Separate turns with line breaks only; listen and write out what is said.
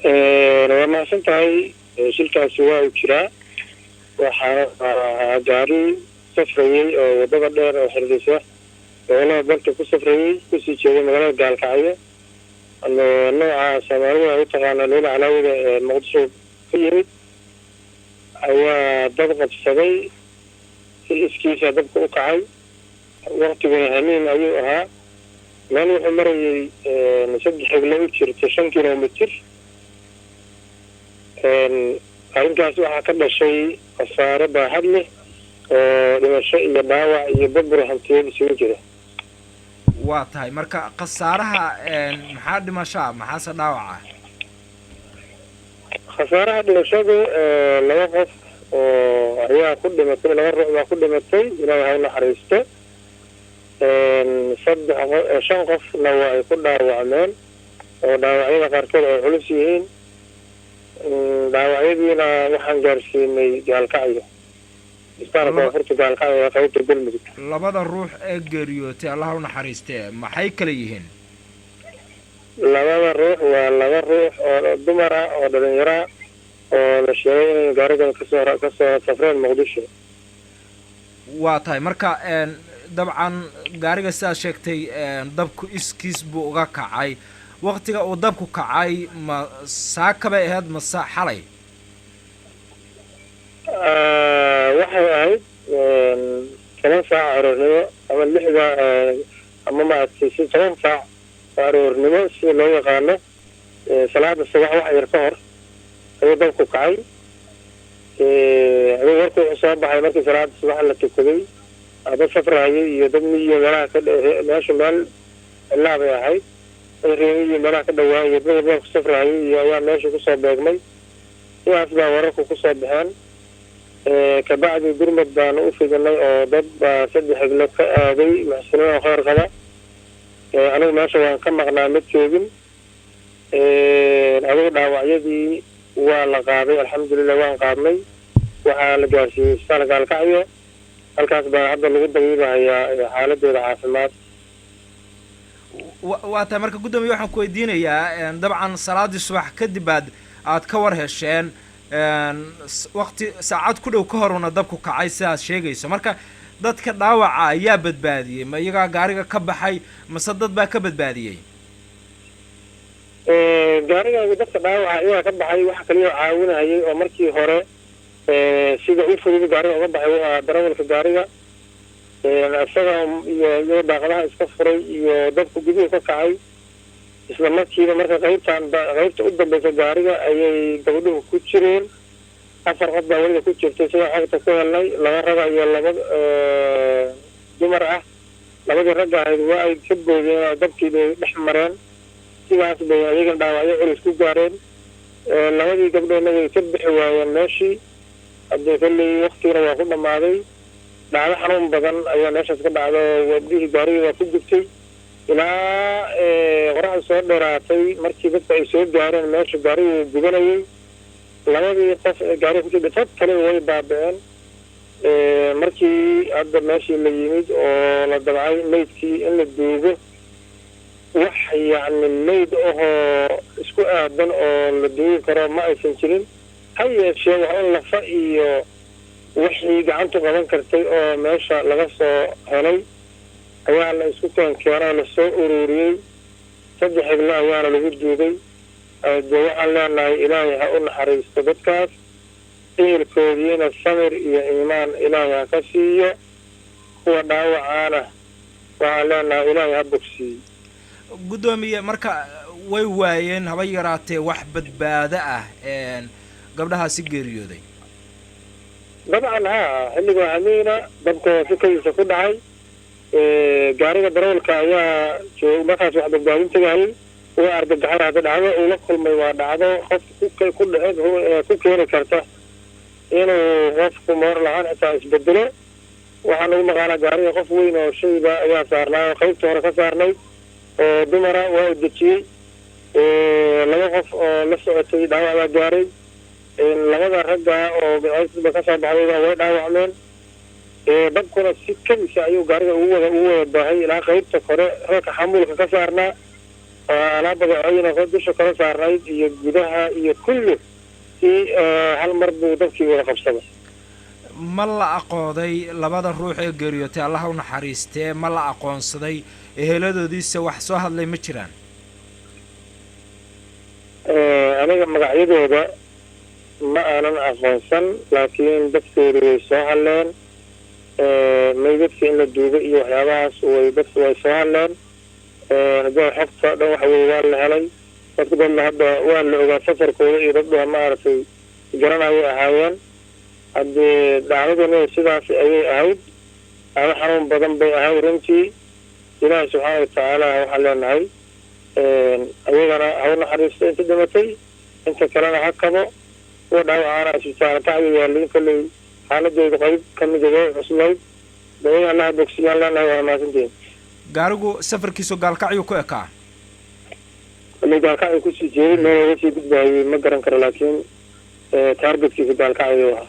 waa mahadsan tahay. Shilkaasi waa uu jiraa. waxaa gaari safrayey oo wadada dheer oo xiriirisa gobolada dalka ku safrayey kusii jeeday magaalada gaalkacyo nooca soomaalida ay u taqaana leyla calaawida ee muqdisho ka yimid ayaa dad qabsaday si iskiisa dabka u kacay. waqtiguna hamiin ayuu ahaa. meel wuxuu marayay 3 xiglo u jirta 5 kilomitir. arrinkaas waxaa ka dhashay khasaare baaxad leh oo dhimasho iyo dhaawac iyo burbur hantiyeed isugu jira.
waa tahay marka khasaaraha maxaa dhimashaa maxaase dhaawaca?
khasaaraha dhimashadu 2 qof oo ayaa ku dhimatay, 2 ruux baa ku dhimatay, ilaahay ha u naxariisto. 5 qofna waa ay ku dhaawacmeen oo dhaawacyada qaarkood ay culus yihiin. dhaawacyadiina waxaan gaarsiinay gaalkacyo isbitaalka koonfurta gaalkacyo ee qaybta galmudug.
labada ruux ee geeriyootay allah u naxariistee maxay kala yihiin?
labada ruux waa 2 ruux oo dumar ah oo dhalinyaro ah oo la sheegay inay gaarigan kasoo safreen muqdisho.
waa tahay marka dabcan gaariga sidaad sheegtay dabku iskiis buu uga kacay. waqtiga uu dabku kacay ma saaka bay ahayd mase xalay?
waxay ahayd 10 saac aroornimo ama 6 ama maaragtay 10 saac aroornimo sida loo yaqaano. salaada subax wax yar ka hor ayuu dabku kacay. adigu warku wuxuu soo baxay markii salaada subax la tukaday. dad safrayay iyo dad miyiga meelaha ka meesha meel ilaa bay ahayd. reeyo meelaha ka dhawaayay dad walba ku safrayay iyo ayaa meesha kusoo beegmay. sidaas baa wararku kusoo baxeen. kabacdi gurmad baanu u fidinay oo dad baa 3 xiglo ka aaday maxsuulin oo khayr qaba. anigu meesha waan ka maqnaa mid joogin. adigu dhaawacyadii waa la qaaday, alxamdulilah waan qaadnay. waxaa la gaarsiiyey isbitaalka gaalkacyo. halkaas baa hadda lagu dabiibahayaa xaaladeeda caafimaad.
waa tahay marka guddoomiye waxaan ku weydiinayaa dabcan salaadii subax kadib aad ka war hesheen waqti saacad ku dhow ka horuna dabku kacay sidaad sheegayso. marka dadka dhaawaca ayaa badbaadiyey ma iyagaa gaariga ka baxay mase dad baa ka badbaadiyey?
gaariga dadka dhaawaca ayaa ka baxay. waxa kaliya caawinayay oo markii hore sida u fudud gaariga uga baxay waa darawalka gaariga. isaga iyo daaqadaha iska furay iyo dabku guduhu ka kacay. isla markiiba marka qaybta u dambaysa gaariga ayay gabadhuhu ku jireen. 4 qof baa weliba ku jirtay sida xogta ku helnay. 2 rag iyo 2 dumar ah. 2 ragga ahayd waa ay ka boodeen oo dabkii bay dhex mareen. sidaas bay ayagana dhaawacyo culus ku gaareen. 2 gabdhoodna way ka bixi waayeen meeshii. haddii kolley waqtigana waa ku dhammaaday. dhacdo xanuun badan ayaa meeshaas ka dhacdo. wadihii gaariga waa ku gubtay ilaa qoraxda soo dheeraatay. markii dadka ay soo gaareen meesha gaarigu gubanayay. 2 qof ee gaariga ku jirta dad kale way baaba'een. markii hadda meeshii la yimid oo la dabcay meydkii in la duugo wax yacni meyd ahoo isku aadan oo la duugi karo ma aysan jirin. ha yeeshee wax un lafa iyo wixii gacantu qaban kartay oo meesha laga soo helay ayaa la isku keenay lasoo ururiyey. 3 xiglo ayaana lagu duugay. dee waxaan leenahay ilaahay ha u naxariisto dadkaas. ehelkoodiina samir iyo iimaan ilaahay ha ka siiyo. kuwa dhaawacaana waxaan leenahay ilaahay ha bogsiiyo.
guddoomiye marka way waayeen haba yaraatee wax badbaado ah gabdhahaasi geeriyooday?
dabcan haa, xilliga hamiina dabka sikadiisa ku dhacay. gaariga darawalka ayaa joog markaas wax badbaadin tagayay. waa argagaxay hadda dhacdo uu la kulmay waa dhacdo qof ku keeni karta inuu qofku moor lahaan xitaa isbedelo. waxaan ugu maqaanaa gaariga qof weyn oo shayba ayaa saarnaa oo qaybta hore ka saarnay oo dumara waa u dejiyey. 2 qof oo la socotay dhaawac baa gaaray. 2 ragga oo bidcaysiba ka soo baxday way dhaawacmeen. dabkuna si kadisa ayuu gaariga ugu wada baahay ilaa qaybta kore reerka xamuulka ka saarnaa. أنا بدأ قد شكرا سارنايد يجودها يكله في هالمربو دبكي ولا خبصة
ma la aqooday labada ruux ee geeriyootay allaha u naxariistee ma la aqoonsaday eheladoodiisa wax soo hadlay ma jiraan
aniga magacyadooda ma aanan aqoonsan laakiin dadkooda way soo hadleen meydadka in la duugo iyo waxyaabahaas dadku way soo hadleen hadda xogta dhan waxa weye waa la helay dadka dhanna hadda waa la ogaa safarkooda iyo dad ma aragtay garanayay ahaayeen haddii dhacdaduna sidaas ayay ahayd ama xanuun badan bay ahayd runtii ilaahay subxaana watacaala waxaan leenahay ayagana ha u naxariisto inta dhimatay inta kalena ha kabo kuwa dhaawacaana isbitaala tacbi yaaliin kolley xaaladooda qayb ka mida way cuslayd dawaga allaha bogsiyaan leenahay waa mahadsantihin
gaarigu safarkiisu gaalkacyuu ku ekaa
kolley gaalkacyu kusii jeeday meel oga sii gudbaayay ma garan karo laakiin taargetkiisa gaalkacyu ahaa